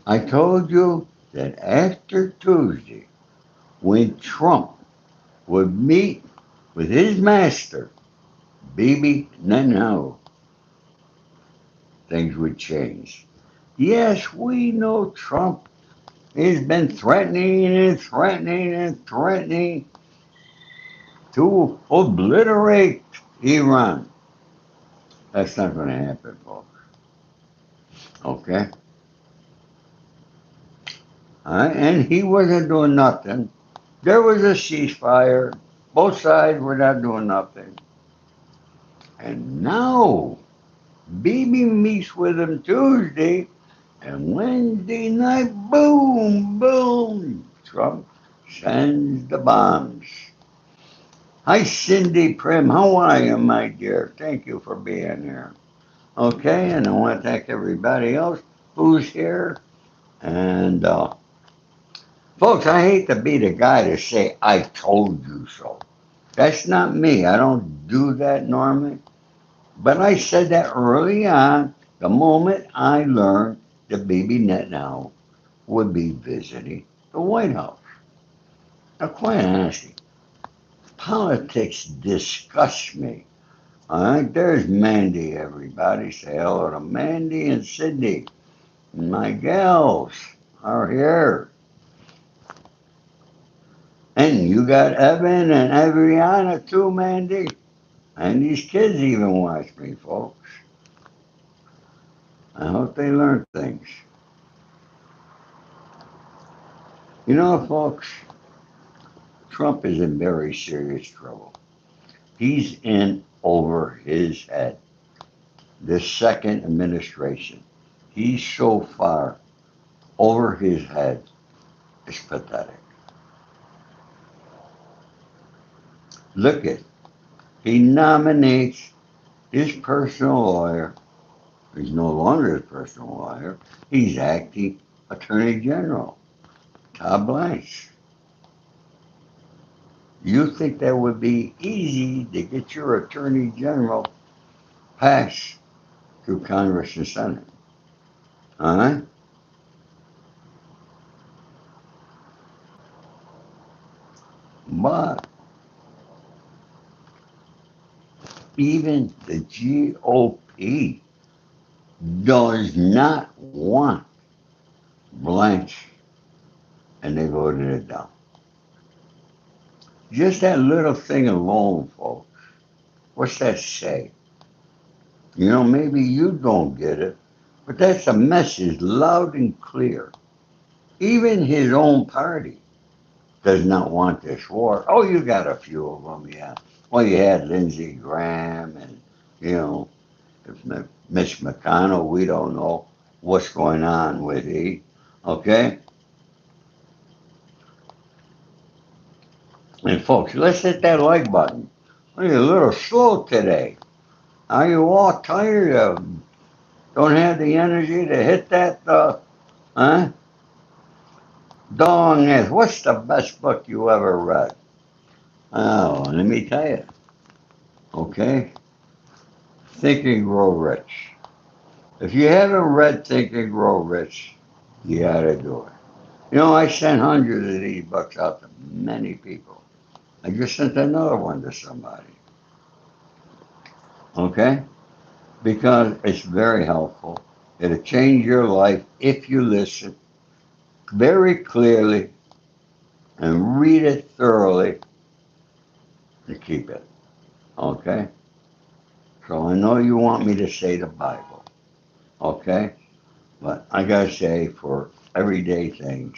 I told you that after Tuesday, when Trump would meet with his master, Bibi Netanyahu, things would change. Yes, we know Trump has been threatening and threatening and threatening to obliterate Iran. That's not going to happen, folks. Okay? And he wasn't doing nothing. There was a ceasefire. Both sides were not doing nothing. And now, Bibi meets with him Tuesday, and Wednesday night, boom, boom, Trump sends the bombs. Hi, Cindy Prim. How are you, my dear? Thank you for being here. Okay, and I want to thank everybody else who's here. And, folks, I hate to be the guy to say, I told you so. That's not me. I don't do that normally. But I said that early on, the moment I learned that Bibi Netanyahu would be visiting the White House. Now, quite honestly, politics disgusts me. All right, there's Mandy, everybody. Say hello to Mandy and Sydney. My gals are here. And you got Evan and Adriana too, Mandy. And these kids even watch me, folks. I hope they learn things. You know, folks, Trump is in very serious trouble. He's in over his head. The second administration. He's so far over his head. It's pathetic. Look at, he nominates his personal lawyer. He's no longer his personal lawyer. He's acting attorney general. Todd Blanche. You think that would be easy to get your attorney general passed through Congress and Senate? Huh? But even the GOP does not want Blanche, and they voted it down. Just that little thing alone, folks. What's that say? You know, maybe you don't get it, but that's a message loud and clear. Even his own party does not want this war. Oh, you got a few of them, yeah. Well, you had Lindsey Graham and, you know, Mitch McConnell. We don't know what's going on with he. Okay? And folks, let's hit that like button. You're a little slow today. Are you all tired of, don't have the energy to hit that, huh? Dong is, what's the best book you ever read? Oh, let me tell you. Okay? Think and Grow Rich. If you haven't read Think and Grow Rich, you gotta do it. You know, I sent hundreds of these books out to many people. I just sent another one to somebody. Okay? Because it's very helpful. It'll change your life if you listen very clearly and read it thoroughly to keep it. Okay? So I know you want me to say the Bible. Okay? But I gotta say for everyday things.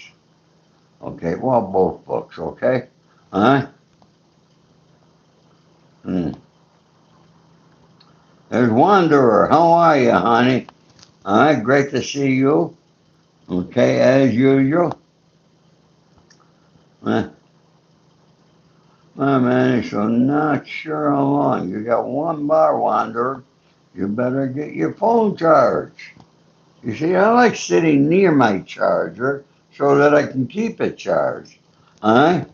Okay? Well, both books. Okay? Huh? Hmm. There's Wanderer. How are you, honey? All right, great to see you. Okay, as usual. Uh, I managed, so not sure how long. You got one bar, Wanderer. You better get your phone charged. You see, I like sitting near my charger so that I can keep it charged. Huh?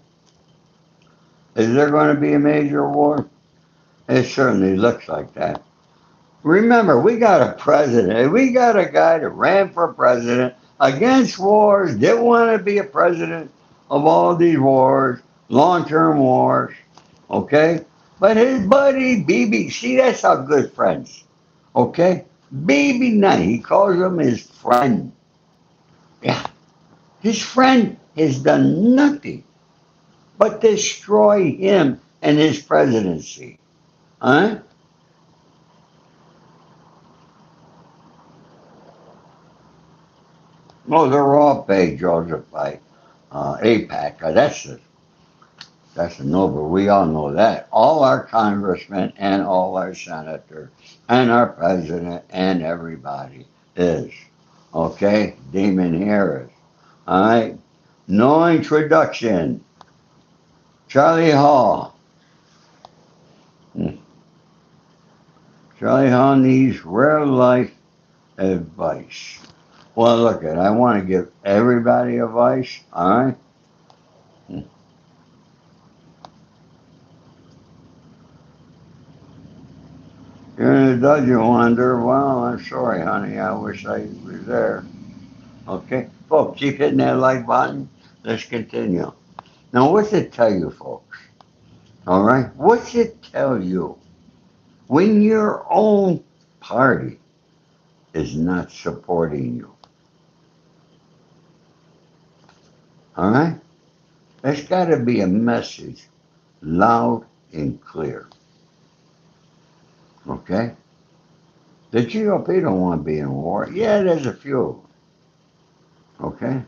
Is there going to be a major war? It certainly looks like that. Remember, we got a president. We got a guy that ran for president against wars, didn't want to be a president of all these wars, long-term wars, okay? But his buddy Bibi, see, that's how good friends, okay? Bibi Netanyahu, he calls him his friend. Yeah, his friend has done nothing but destroy him and his presidency. Huh? Well, they're all paid, Joseph, by APAC. That's a no, but we all know that. All our congressmen and all our senators and our president and everybody is. Okay? Damon Harris. All right? No introduction. Charlie Hall. Hmm. Charlie Hall needs real life advice. Well, look, I want to give everybody advice. All right? Hmm. You're in a dungeon wonder. Well, I'm sorry, honey. I wish I was there. Okay? Folks, keep hitting that like button. Let's continue. Now, what's it tell you, folks? All right? What's it tell you when your own party is not supporting you? All right? There's got to be a message loud and clear. Okay? The GOP don't want to be in war. Yeah, there's a few. Okay?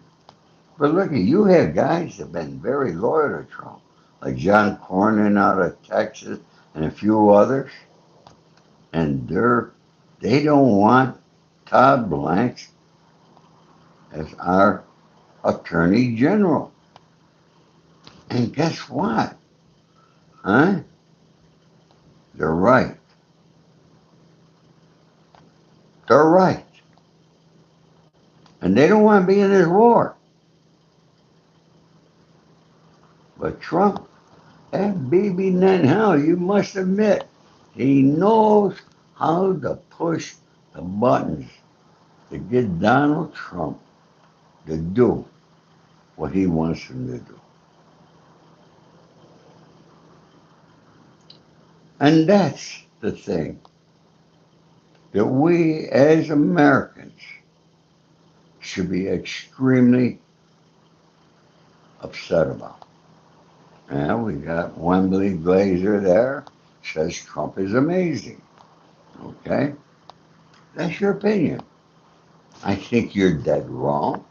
But look, you have guys that have been very loyal to Trump, like John Cornyn out of Texas and a few others, and they don't want Todd Blanche as our Attorney General. And guess what? Huh? They're right. They're right. And they don't want to be in this war. But Trump and Bibi Netanyahu, you must admit, he knows how to push the buttons to get Donald Trump to do what he wants him to do. And that's the thing that we as Americans should be extremely upset about. And we got Wembley Glazer there, says Trump is amazing. Okay? That's your opinion. I think you're dead wrong.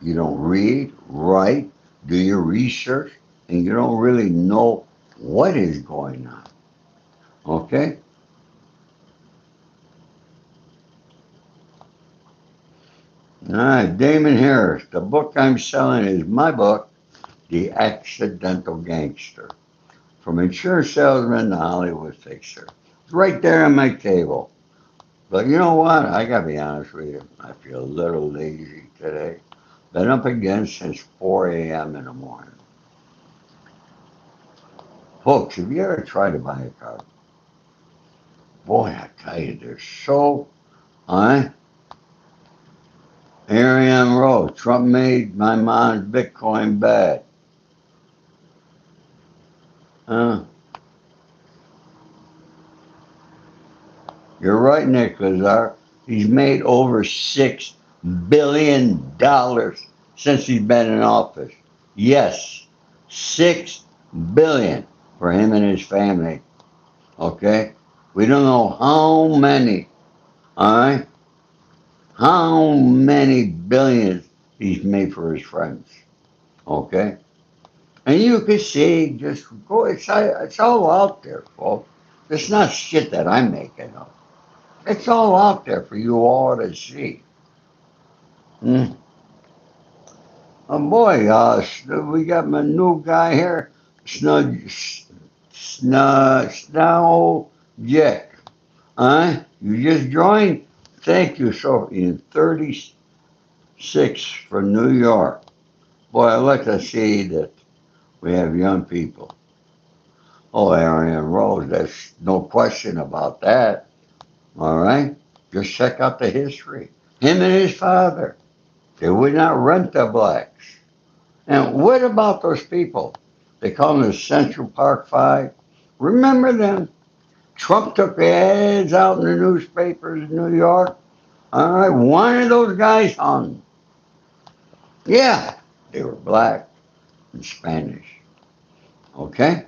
You don't read, write, do your research, and you don't really know what is going on. Okay? All right, Damon Harris. The book I'm selling is my book, The Accidental Gangster. From insurance salesman to Hollywood fixer. It's right there on my table. But you know what? I gotta be honest with you. I feel a little lazy today. Been up again since 4 a.m. in the morning. Folks, have you ever tried to buy a car? Boy, I tell you, they're so huh? Ariane Road. Trump made my mom's Bitcoin bad. Huh? You're right, Nick Lazar. He's made over $6 billion since he's been in office. Yes, 6 billion for him and his family. Okay? We don't know how many, all right? How many billions he's made for his friends. Okay? And you can see, just go, it's all out there, folks. It's not shit that I'm making up. It's all out there for you all to see. Hmm. Oh boy, we got my new guy here, Snow Jack. Huh? You just joined? Thank you, so in 36 from New York. Boy, I like to see that we have young people. Oh, Arian Rose, there's no question about that. All right? Just check out the history. Him and his father. They would not rent the blacks. And what about those people? They call them the Central Park Five. Remember them? Trump took the ads out in the newspapers in New York. All right, one of those guys hung. Yeah, they were black and Spanish. Okay?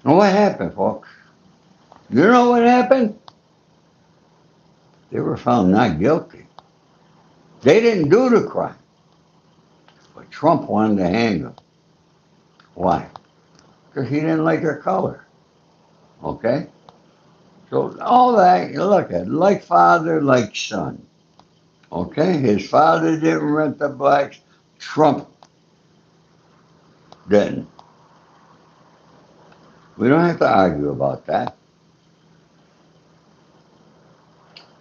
And what happened, folks? You know what happened? They were found not guilty. They didn't do the crime, but Trump wanted to hang them. Why? Because he didn't like their color. Okay? So all that, you look at like father, like son. Okay? His father didn't rent the blacks. Trump didn't. We don't have to argue about that.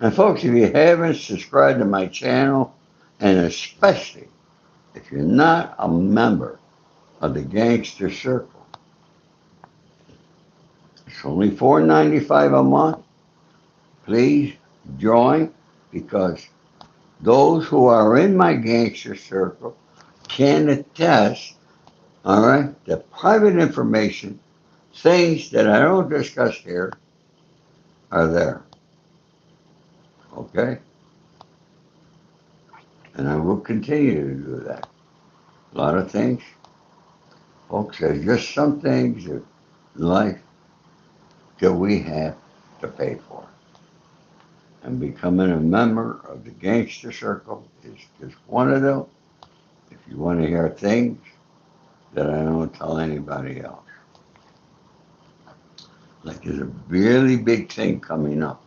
And folks, if you haven't subscribed to my channel, and especially if you're not a member of the Gangster Circle, it's only $4.95 a month. Please join, because those who are in my Gangster Circle can attest, all right, the private information, things that I don't discuss here are there. Okay? And I will continue to do that. A lot of things, folks, there's just some things in life that we have to pay for. And becoming a member of the Gangster Circle is just one of them. If you want to hear things that I don't tell anybody else. Like there's a really big thing coming up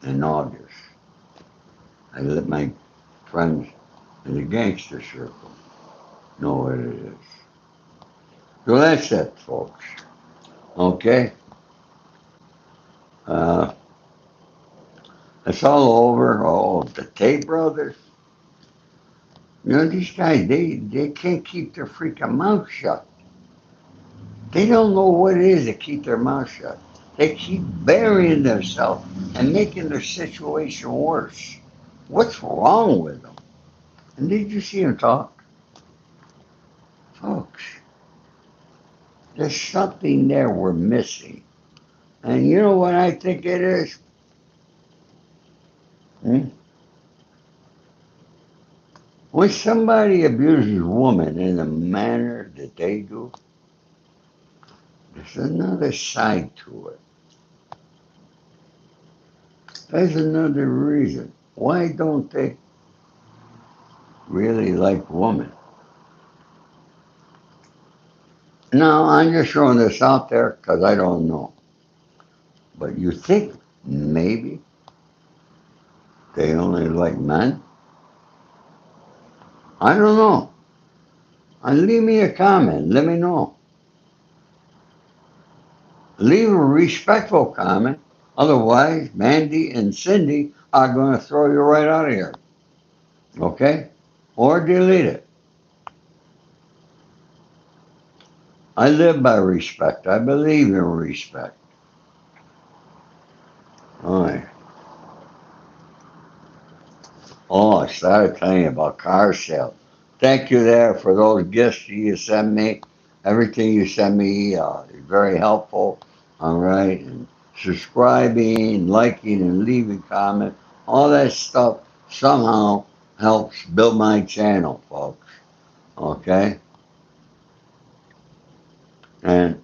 in August. I let my friends in the Gangster Circle know what it is. So that's it, folks. Okay? Uh, it's all over. Oh, the Tate brothers. You know, these guys, they can't keep their freaking mouth shut. They don't know what it is to keep their mouth shut. They keep burying themselves and making their situation worse. What's wrong with them? And did you see them talk? Folks, there's something there we're missing. And you know what I think it is? Hmm? When somebody abuses a woman in the manner that they do, there's another side to it. There's another reason. Why don't they really like women? No, I'm just throwing this out there because I don't know. But you think maybe they only like men? I don't know. And leave me a comment. Let me know. Leave a respectful comment. Otherwise, Mandy and Cindy are going to throw you right out of here. Okay? Or delete it. I live by respect. I believe in respect. All right. Oh, I started telling you about car sales. Thank you there for those gifts you send me. Everything you send me is very helpful. All right. And subscribing, liking, and leaving comments, all that stuff somehow helps build my channel, folks. Okay? And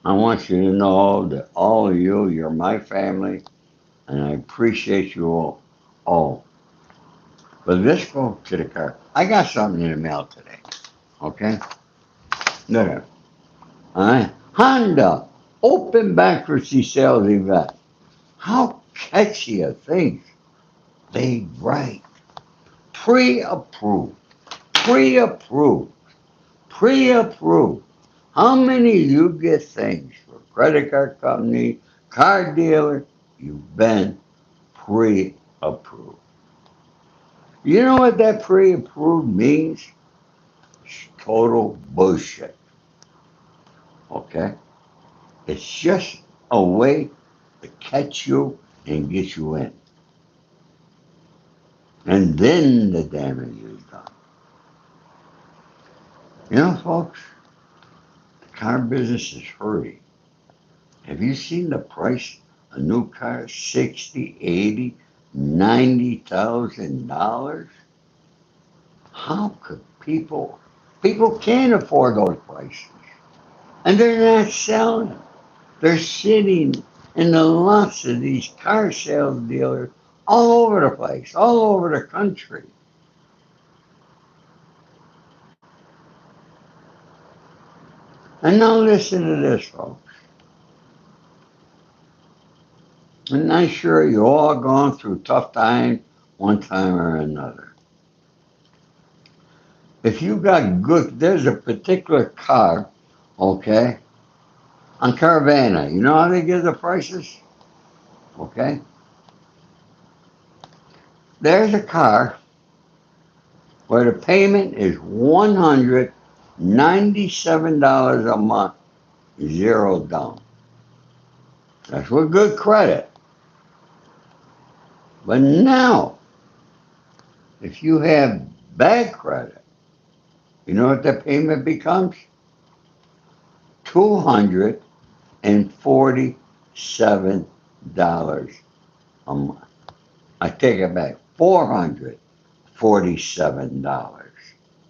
I want you to know that all of you, you're my family, and I appreciate you all. But let's go to the car. I got something in the mail today. Okay? There. All right. Honda open bankruptcy sales event. How catchy a thing they write. Pre-approved. Pre-approved. Pre-approved. How many of you get things for credit card company, car dealer? You've been pre-approved. You know what that pre-approved means? It's total bullshit. Okay? It's just a way to catch you and get you in. And then the damage is done. You know, folks, the car business is hurting. Have you seen the price of new cars? 60, 80, $90,000? How could people can't afford those prices. And they're not selling them. They're sitting in the lots of these car sales dealers all over the place, all over the country. And now listen to this, folks. And I'm sure you all gone through tough times one time or another. If you got good, there's a particular car, okay, on Caravana. You know how they give the prices? Okay. There's a car where the payment is $197 a month, zero down. That's with good credit. But now, if you have bad credit, you know what the payment becomes? $247 a month. I take it back. $447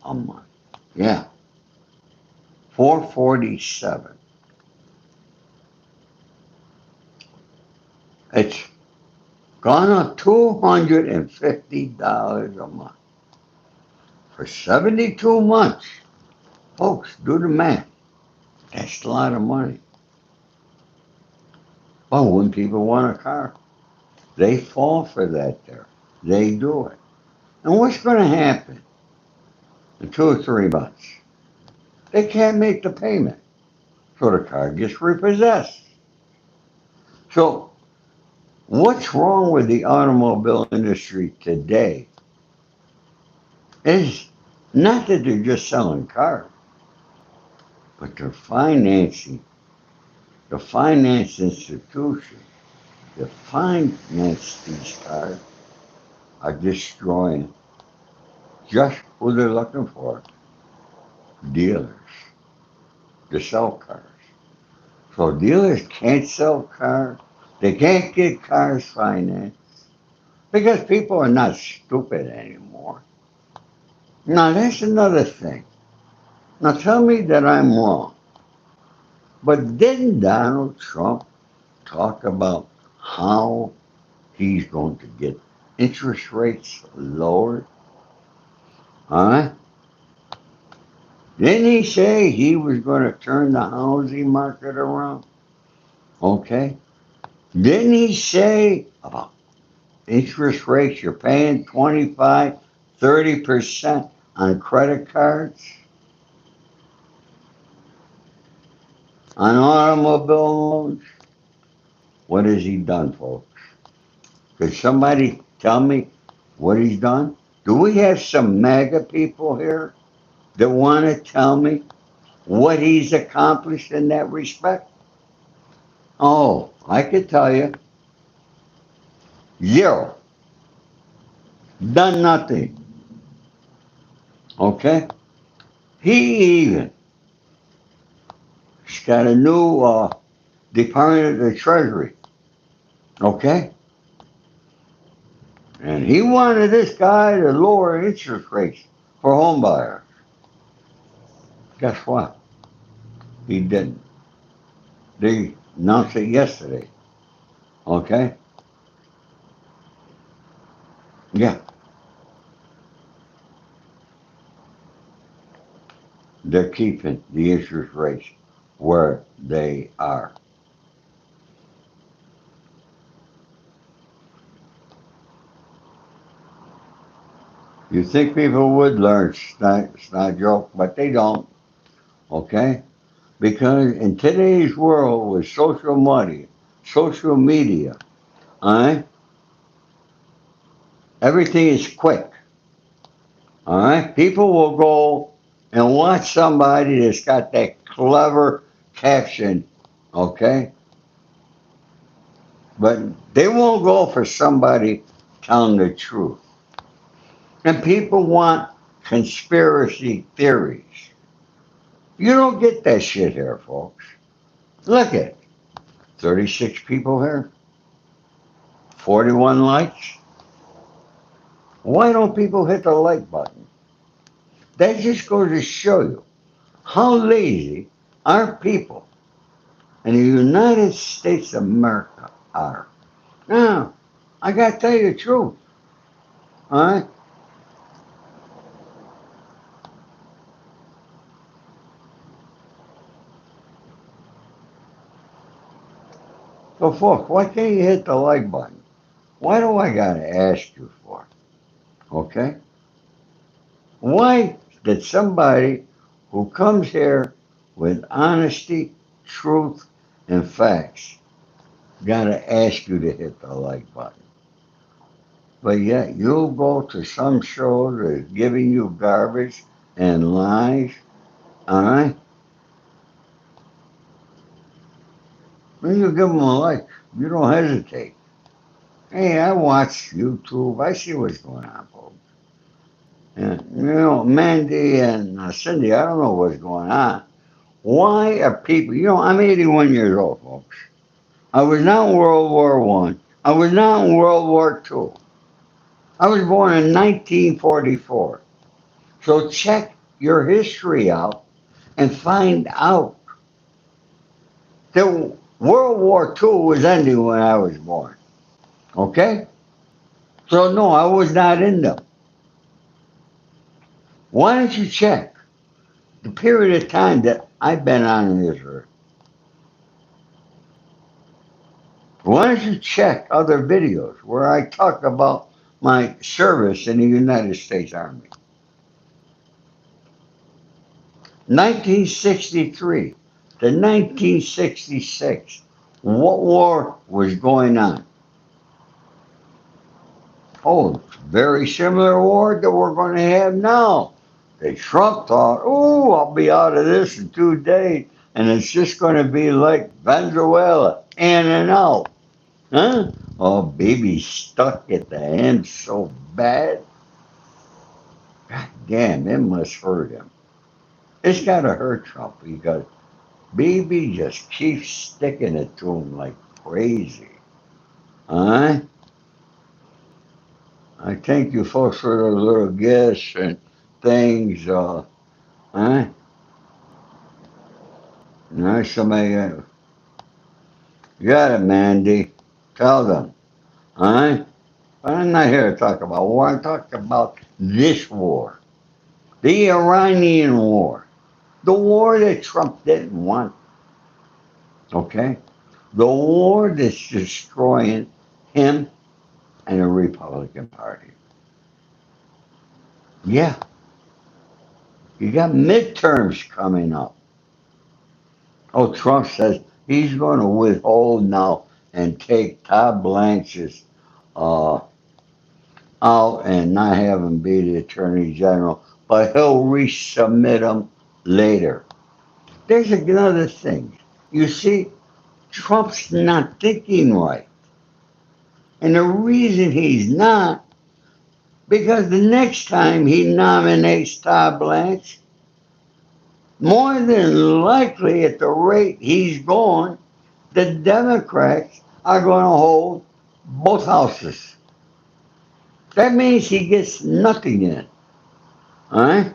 a month. Yeah, 447. It's gone up $250 a month for 72 months. Folks, do the math. That's a lot of money. Well, when people want a car, they fall for that there. They do it. And what's going to happen in 2 or 3 months? They can't make the payment. So the car gets repossessed. So what's wrong with the automobile industry today is not that they're just selling cars, but they're financing the finance institution that finance these cars are destroying just who they're looking for, dealers to sell cars. So dealers can't sell cars. They can't get cars financed because people are not stupid anymore. Now that's another thing. Now tell me that I'm wrong. But didn't Donald Trump talk about how he's going to get interest rates lowered? Huh? Didn't he say he was going to turn the housing market around? Okay. Didn't he say about interest rates, you're paying 25, 30% on credit cards, on automobile loans? What has he done, folks? Could somebody tell me what he's done? Do we have some MAGA people here that want to tell me what he's accomplished in that respect? Oh, I could tell you. Zero. Done nothing. Okay? He even got a new Department of the Treasury. Okay? And he wanted this guy to lower interest rates for home buyers. Guess what? He didn't. They announced it yesterday. Okay? Yeah. They're keeping the interest rates where they are. You think people would learn, it's not a joke, but they don't. Okay? Because in today's world with social media, all right, everything is quick. All right, people will go and watch somebody that's got that clever caption, okay, but they won't go for somebody telling the truth. And people want conspiracy theories. You don't get that shit here, folks. Look at 36 people here, 41 likes. Why don't people hit the like button? That just goes to show you how lazy our people in the United States of America are. Now, I got to tell you the truth. All right? So, folks, why can't you hit the like button? Why do I got to ask you for? Okay? Why did somebody who comes here with honesty, truth, and facts got to ask you to hit the like button? But yet you'll go to some show that's giving you garbage and lies, all right? When you give them a like, you don't hesitate. Hey, I watch YouTube. I see what's going on, folks. And, Mandy and Cindy, I don't know what's going on. Why are people, I'm 81 years old, folks. I was not in World War One. I was not in World War Two. I was born in 1944. So check your history out and find out that World War Two was ending when I was born. Okay? So no, I was not in them. Why don't you check the period of time that I've been on this earth? Why don't you check other videos where I talk about my service in the United States Army? 1963 to 1966, what war was going on? Oh, very similar war that we're going to have now. That Trump thought, oh, I'll be out of this in 2 days, and it's just going to be like Venezuela, in and out. Huh? Oh, baby stuck at the end so bad. God damn, it must hurt him. It's got to hurt Trump because Bibi just keeps sticking it to him like crazy. Huh? I thank you folks for those little gifts and things. Huh? Now somebody you got it, Mandy. Tell them. Huh? But I'm not here to talk about war. I'm talking about this war. The Iranian war. The war that Trump didn't want. Okay? The war that's destroying him and the Republican Party. Yeah, you got midterms coming up. Oh, Trump says he's going to withhold now and take Todd Blanche's uh, out and not have him be the Attorney General, but he'll resubmit him later. There's another thing. You see, Trump's not thinking right. And the reason he's not, because the next time he nominates Todd Blanche, more than likely at the rate he's going, the Democrats are going to hold both houses. That means he gets nothing in. All right?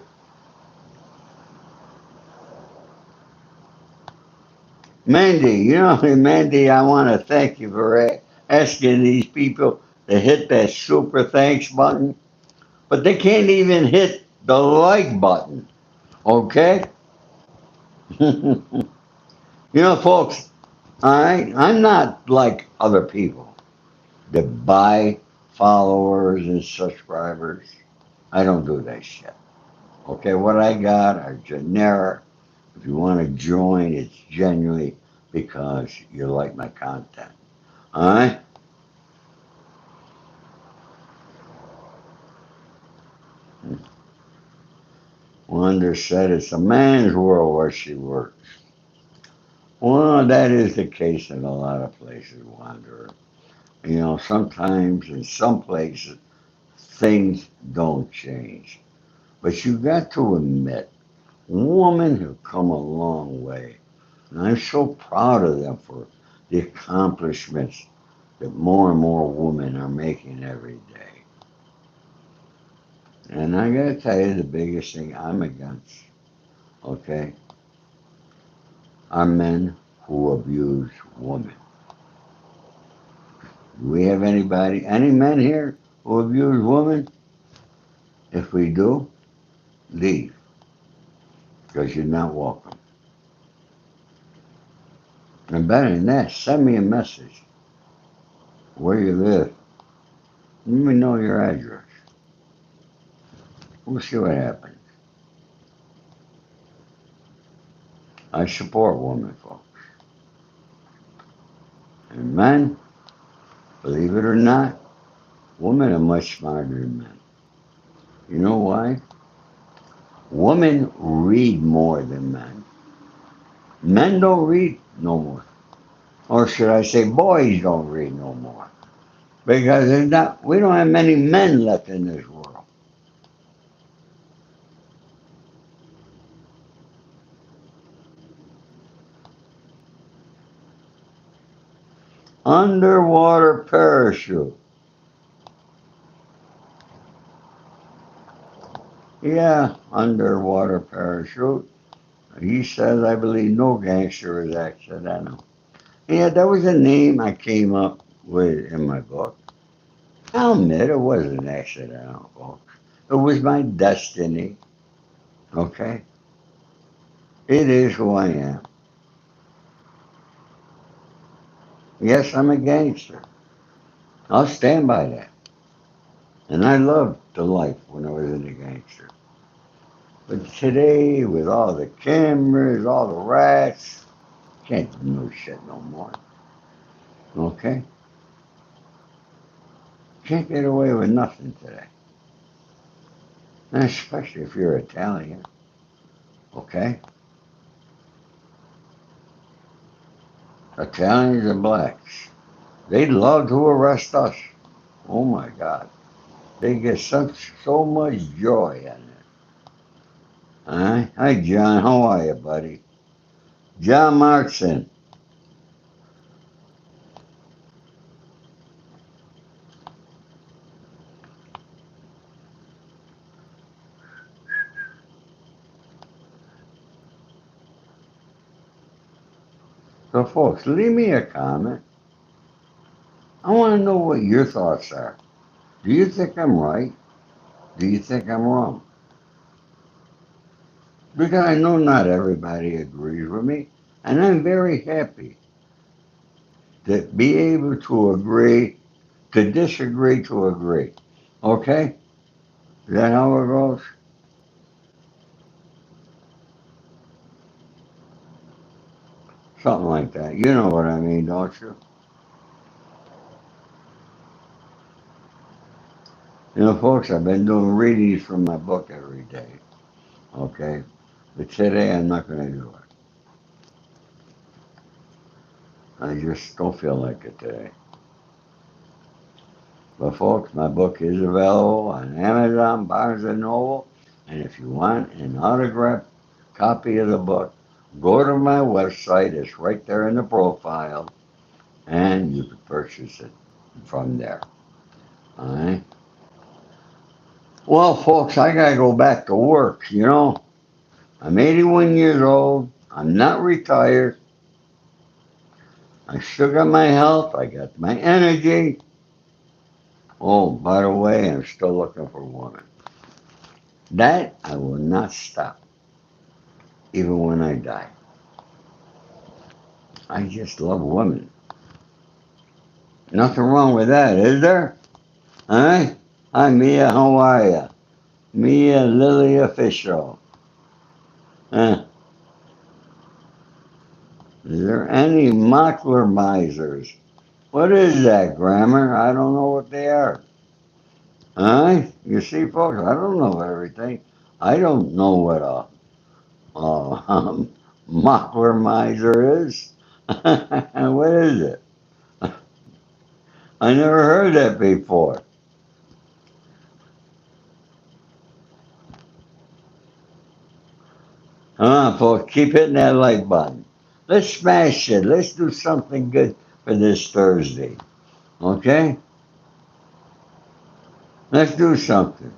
Mandy, Mandy, I want to thank you for asking these people to hit that super thanks button, but they can't even hit the like button. Okay? Folks, I'm not like other people that buy followers and subscribers. I don't do that shit. Okay, what I got are generic. If you want to join, it's genuinely because you like my content. All right? Wanda said it's a man's world where she works. Well, that is the case in a lot of places, Wanda. Sometimes in some places, things don't change. But you got to admit, women have come a long way. And I'm so proud of them for the accomplishments that more and more women are making every day. And I gotta tell you the biggest thing I'm against, okay, are men who abuse women. Do we have any men here who abuse women? If we do, leave, because you're not welcome. And better than that, send me a message where you live. Let me know your address. We'll see what happens. I support women, folks. And men, believe it or not, women are much smarter than men. You know why? Women read more than men. Men don't read no more. Or should I say boys don't read no more. Because we don't have many men left in this world. Underwater parachute. Yeah, underwater parachute. He says, I believe no gangster is accidental. Yeah, that was a name I came up with in my book. I'll admit it wasn't accidental, folks. It was my destiny, okay? It is who I am. Yes, I'm a gangster. I'll stand by that. And I loved the life when I was in the gangster. But today, with all the cameras, all the rats, can't do no shit no more. Okay? Can't get away with nothing today. And especially if you're Italian. Okay? Italians and blacks. They'd love to arrest us. Oh my God. They get so much joy in it. Hi, John. How are you, buddy? John Martin. So, folks, leave me a comment. I want to know what your thoughts are. Do you think I'm right? Do you think I'm wrong? Because I know not everybody agrees with me, and I'm very happy to be able to agree, to disagree, to agree. Okay? Is that how it goes? Something like that. You know what I mean, don't you? You know, folks, I've been doing readings from my book every day. Okay? But today I'm not going to do it. I just don't feel like it today. But folks, my book is available on Amazon, Barnes and Noble, and if you want an autographed copy of the book, go to my website. It's right there in the profile, and you can purchase it from there. All right. Well, folks, I gotta go back to work. You know, I'm 81 years old. I'm not retired. I still got my health. I got my energy. Oh, by the way, I'm still looking for a woman. That I will not stop, even when I die. I just love women. Nothing wrong with that, is there? Huh? Hi, Mia. How are ya? Mia Lily Official. Huh? Is there any mockler misers? What is that, grammar? I don't know what they are. Huh? You see, folks, I don't know everything. I don't know what a mockler miser is. What is it? I never heard that before. Come on, folks, keep hitting that like button. Let's smash it. Let's do something good for this Thursday. Okay? Let's do something.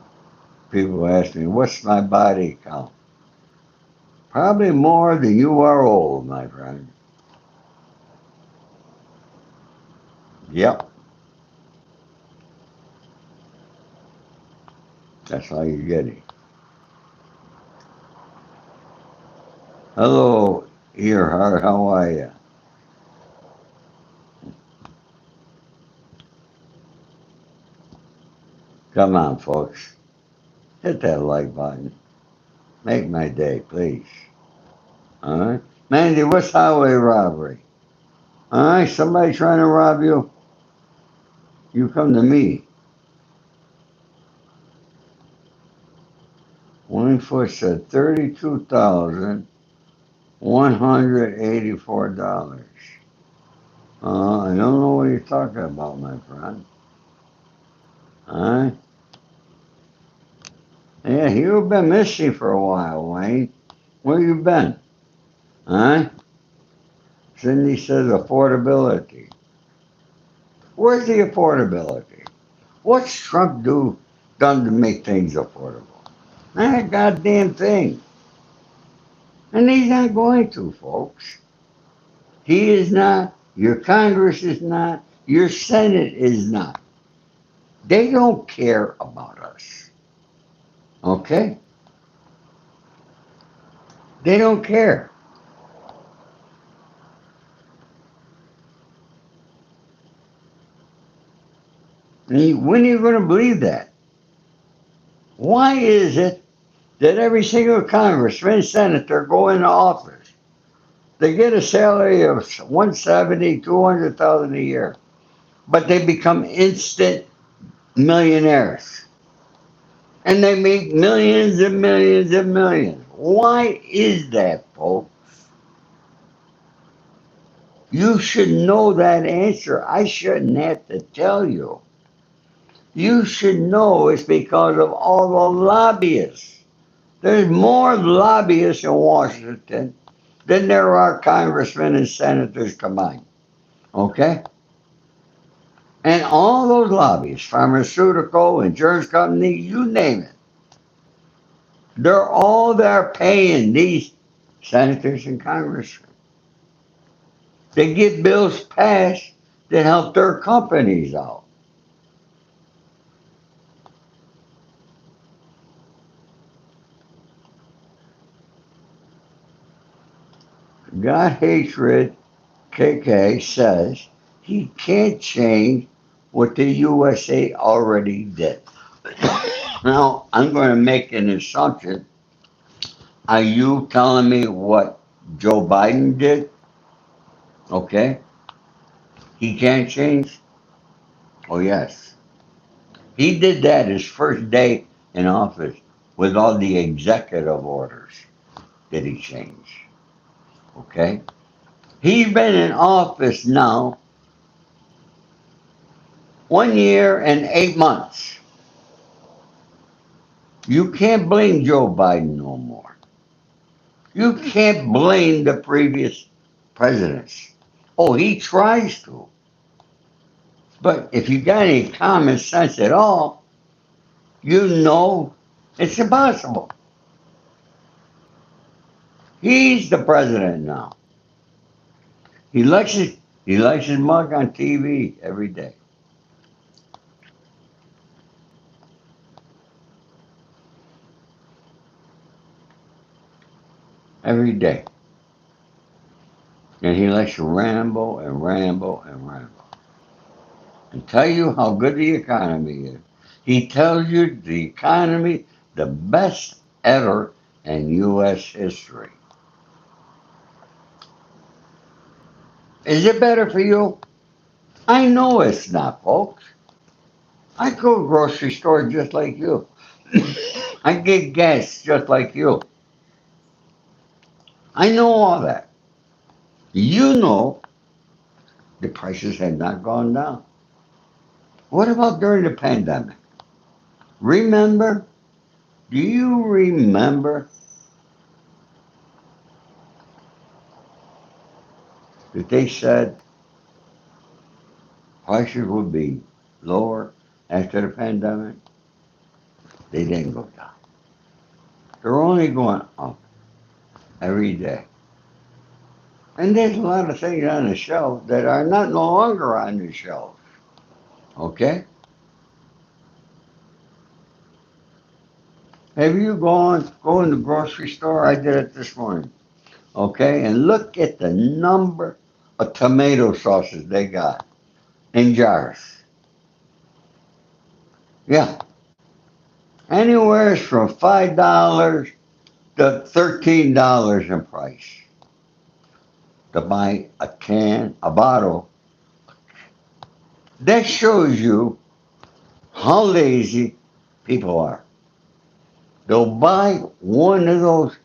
People ask me, what's my body count? Probably more than you are old, my friend. Yep, that's how you get it. Hello, Earhart, how are you? Come on, folks. Hit that like button. Make my day, please. All right? Mandy, what's highway robbery? All right, somebody trying to rob you, you come to me. Wingfoot said $32,184. I don't know what you're talking about, my friend. All right? Yeah, you've been missing for a while, Wayne. Where you been? All right? Cindy says affordability. Where's the affordability? What's Trump done to make things affordable? Not a goddamn thing. And he's not going to, folks. He is not. Your Congress is not. Your Senate is not. They don't care about us. Okay? They don't care. When are you going to believe that? Why is it that every single congressman and senator go into office? They get a salary of 170, 200,000 a year, but they become instant millionaires. And they make millions and millions and millions. Why is that, folks? You should know that answer. I shouldn't have to tell you. You should know it's because of all the lobbyists. There's more lobbyists in Washington than there are congressmen and senators combined. Okay? And all those lobbyists, pharmaceutical, insurance companies, you name it, they're all there paying these senators and congressmen. They get bills passed that help their companies out. God Hatred KK says he can't change what the USA already did. Now, I'm going to make an assumption. Are you telling me what Joe Biden did? Okay. He can't change? Oh, yes. He did that his first day in office with all the executive orders that he changed. Okay. He's been in office now 1 year and 8 months. You can't blame Joe Biden no more. You can't blame the previous presidents. Oh, he tries to. But if you got any common sense at all, you know it's impossible. He's the president now. He likes his mug on TV every day. Every day. And he likes to ramble and ramble and ramble. And tell you how good the economy is. He tells you the economy the best ever in U.S. history. Is it better for you? I know it's not, folks. I go to the grocery store just like you. I get gas just like you. I know all that. You know the prices have not gone down. What about during the pandemic? Remember? Do you remember that they said prices would be lower after the pandemic, they didn't go down. They're only going up every day. And there's a lot of things on the shelf that are not no longer on the shelf. Okay? Have you go in the grocery store? I did it this morning. Okay? And look at the number of tomato sauces they got in jars. Yeah. Anywhere from $5 to $13 in price to buy a can, a bottle. That shows you how lazy people are. They'll buy one of those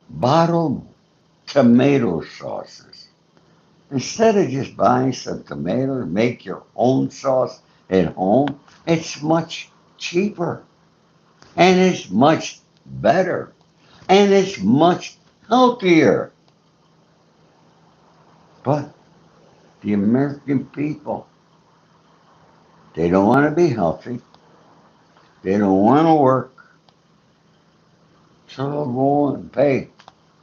bottled tomato sauces. Instead of just buying some tomatoes, make your own sauce at home. It's much cheaper and it's much better and it's much healthier. But the American people, they don't want to be healthy. They don't want to work. So they'll go and pay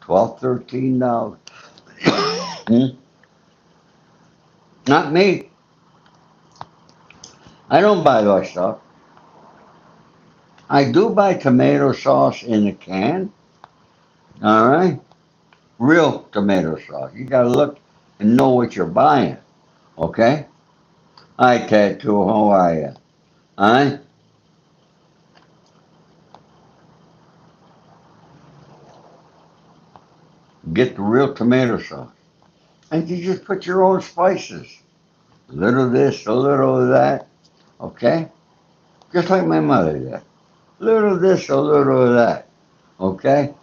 $12, $13. Hmm? Not me. I don't buy that stuff. I do buy tomato sauce in a can. All right? Real tomato sauce. You got to look and know what you're buying. Okay? Hi, Tattoo. How are you? All right? Get the real tomato sauce. And you just put your own spices. A little of this, a little of that. Okay? Just like my mother did. A little of this, a little of that. Okay?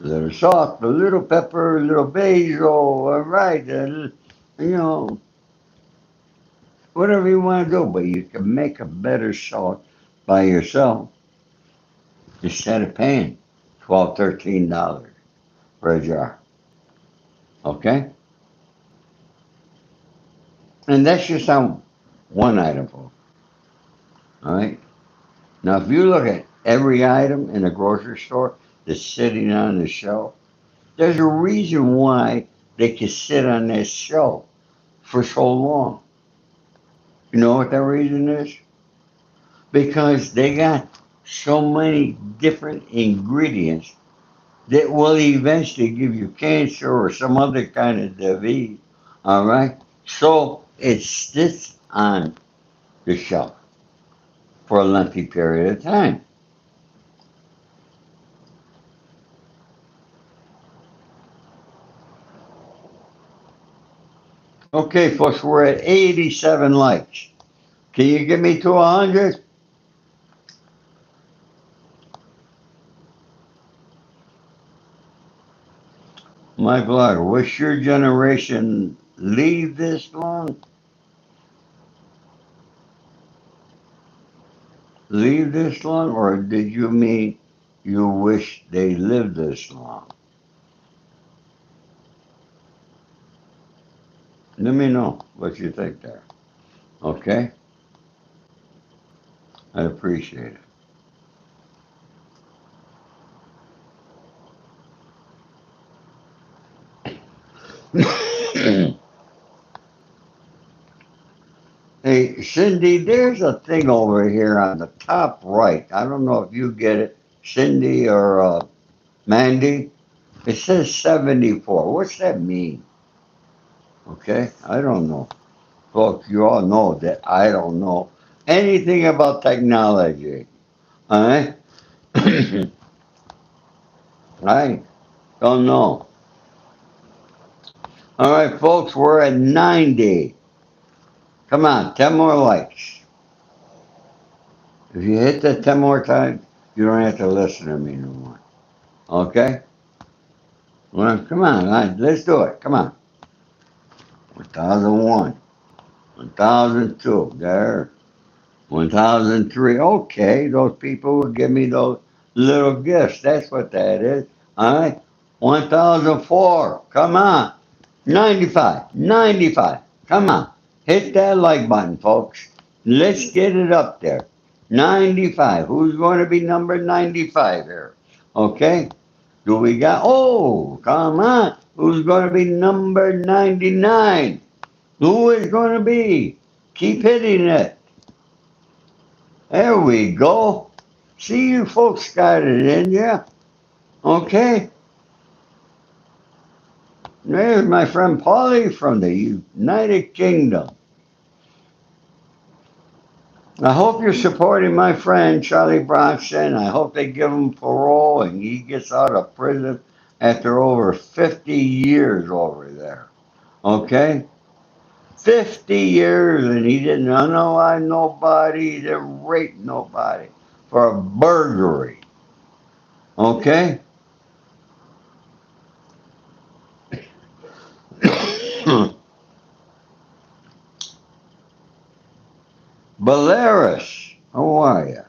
A little salt, a little pepper, a little basil. All right. You know, whatever you want to do, but you can make a better salt by yourself instead of paying $12, $13 for a jar. Okay? And that's just on one item, folks. All right? Now, if you look at every item in a grocery store that's sitting on the shelf, there's a reason why they can sit on that shelf for so long. You know what that reason is? Because they got so many different ingredients that will eventually give you cancer or some other kind of disease. All right? So it sits on the shelf for a lengthy period of time. Okay, folks, we're at 87 likes. Can you get me to 100? My blogger, wish your generation leave this long? Leave this long? Or did you mean you wish they lived this long? Let me know what you think there. Okay? I appreciate it. Hey, Cindy, there's a thing over here on the top right. I don't know if you get it, Cindy or Mandy. It says 74. What's that mean? Okay? I don't know. Look, you all know that I don't know anything about technology. All right? I don't know. All right, folks, we're at 90. Come on, 10 more likes. If you hit that 10 more times, you don't have to listen to me no more. Okay? Well, come on, let's do it. Come on. 1001, 1002, there. 1003. Okay, those people will give me those little gifts. That's what that is. All right. 1004. Come on. 95. 95. Come on. Hit that like button, folks. Let's get it up there. 95. Who's going to be number 95 here? Okay. Do we got, oh, come on. Who's going to be number 99? Who is going to be? Keep hitting it. There we go. See, you folks got it in ya. Okay. There's my friend Paulie from the United Kingdom. I hope you're supporting my friend Charlie Bronson. I hope they give him parole and he gets out of prison after over 50 years over there. Okay? 50 years and he didn't unalive nobody, he didn't rape nobody for a burglary. Okay? Belarus, how are you?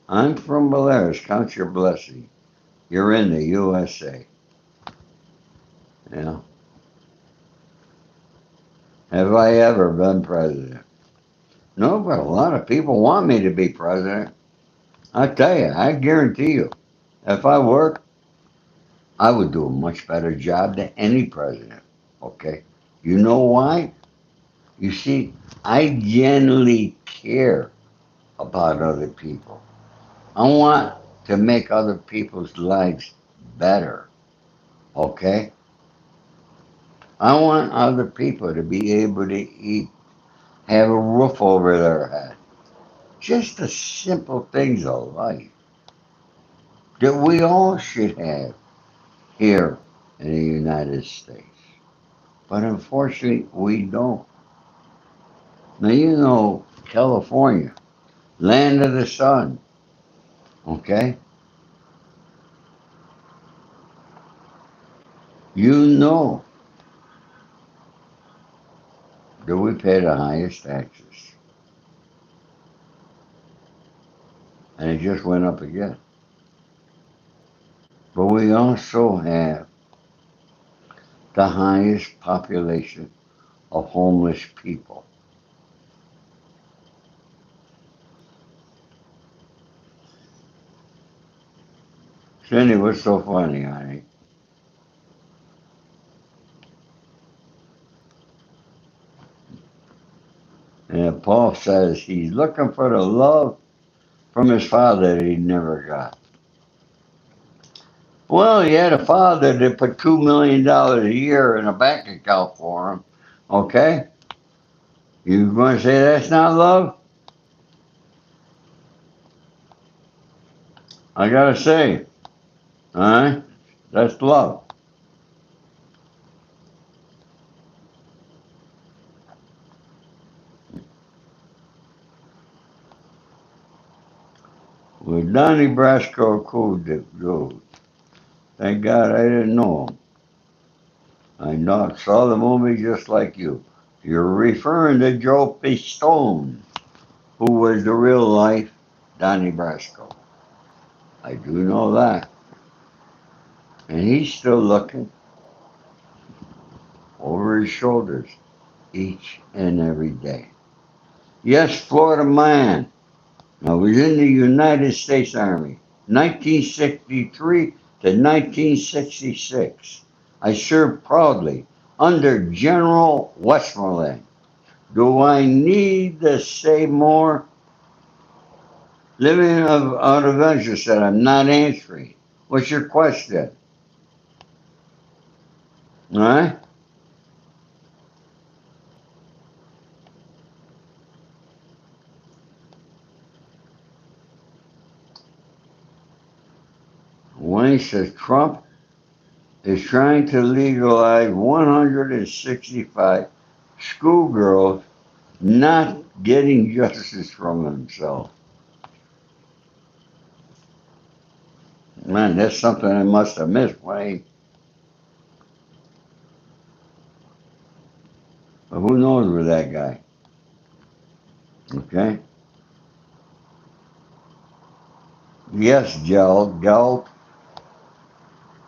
I'm from Belarus. Count your blessing. You're in the USA. Yeah. Have I ever been president? No, but a lot of people want me to be president. I tell you, I guarantee you, if I work, I would do a much better job than any president. Okay? You know why? You see, I genuinely care about other people. I want to make other people's lives better. Okay? I want other people to be able to eat, have a roof over their head. Just the simple things of life that we all should have here in the United States. But unfortunately, we don't. Now, you know, California, land of the sun, okay? You know that we pay the highest taxes. And it just went up again. But we also have the highest population of homeless people. Cindy, what's so funny, honey? And Paul says he's looking for the love from his father that he never got. Well, he had a father that put $2 million a year in a bank account for him. Okay? You going to say that's not love? I got to say, all right? That's love. With Donnie Brasco, cool dude. Thank God I didn't know him. I not saw the movie just like you. You're referring to Joe Pistone, who was the real life Donnie Brasco. I do know that. And he's still looking over his shoulders each and every day. Yes, Florida man. I was in the United States Army, 1963 to 1966. I served proudly under General Westmoreland. Do I need to say more? Living of Adventure said, I'm not answering. What's your question? All right? Wayne says Trump is trying to legalize 165 schoolgirls not getting justice from himself. Man, that's something I must have missed, Wayne. But who knows with that guy? Okay? Yes, Gelt.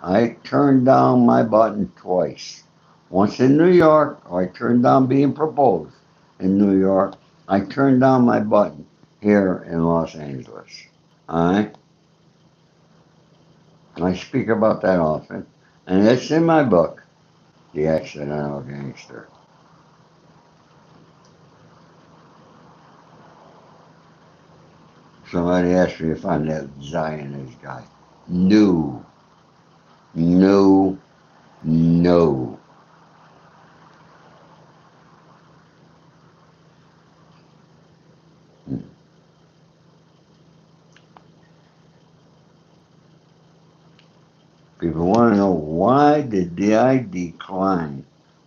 I turned down my button twice. Once in New York, I turned down being proposed in New York. I turned down my button here in Los Angeles. Alright? I speak about that often. And it's in my book, The Accidental Gangster. Somebody asked me if I'm that Zionist guy. No, no, no. People want to know why did I decline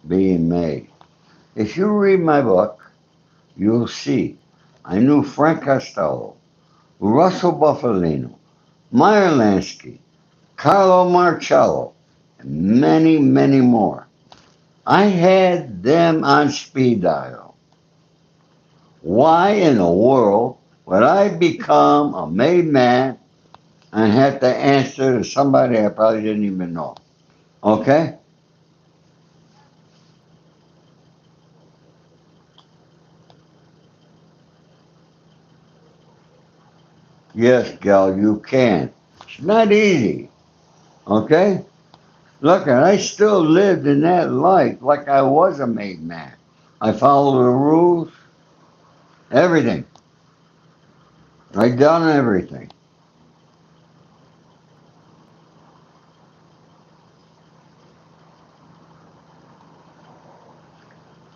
being made? If you read my book, you'll see I knew Frank Costello, Russell Buffalino, Meyer Lansky, Carlo Marcello, and many, many more. I had them on speed dial. Why in the world would I become a made man and have to answer to somebody I probably didn't even know? Okay? Yes, gal, you can. It's not easy. Okay? Look, and I still lived in that life like I was a made man. I followed the rules, everything. I done everything.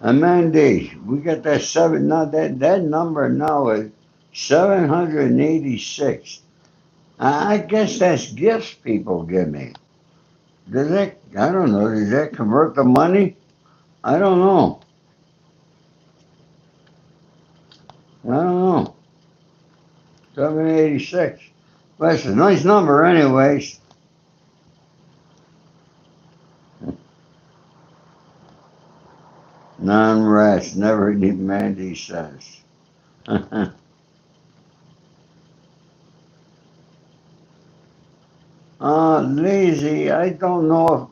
And man, days, we got that seven now that number now is 786. I guess that's gifts people give me. Does that I don't know, does that convert the money? I don't know. I don't know. 786. Well, it's a nice number anyways. Non-rest, never Mandy says. Lazy, I don't know if,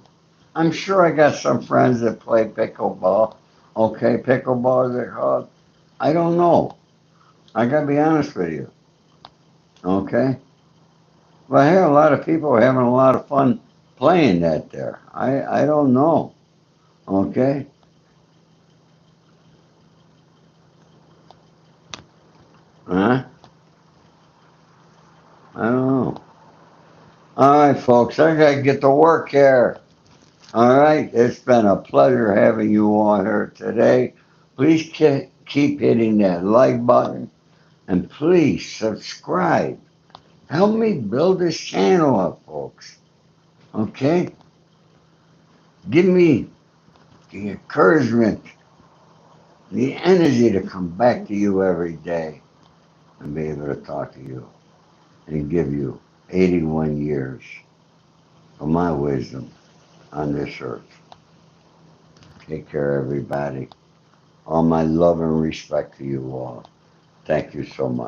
I'm sure I got some friends that play pickleball. Okay, pickleball is it called? I don't know. I gotta be honest with you. Okay? But I hear a lot of people are having a lot of fun playing that there. I don't know. Okay? Huh? I don't know. All right, folks, I gotta get to work here. All right, it's been a pleasure having you on here today. Please keep hitting that like button and please subscribe. Help me build this channel up, folks. Okay? Give me the encouragement, the energy to come back to you every day and be able to talk to you and give you 81 years of my wisdom on this earth. Take care, everybody. All my love and respect to you all. Thank you so much.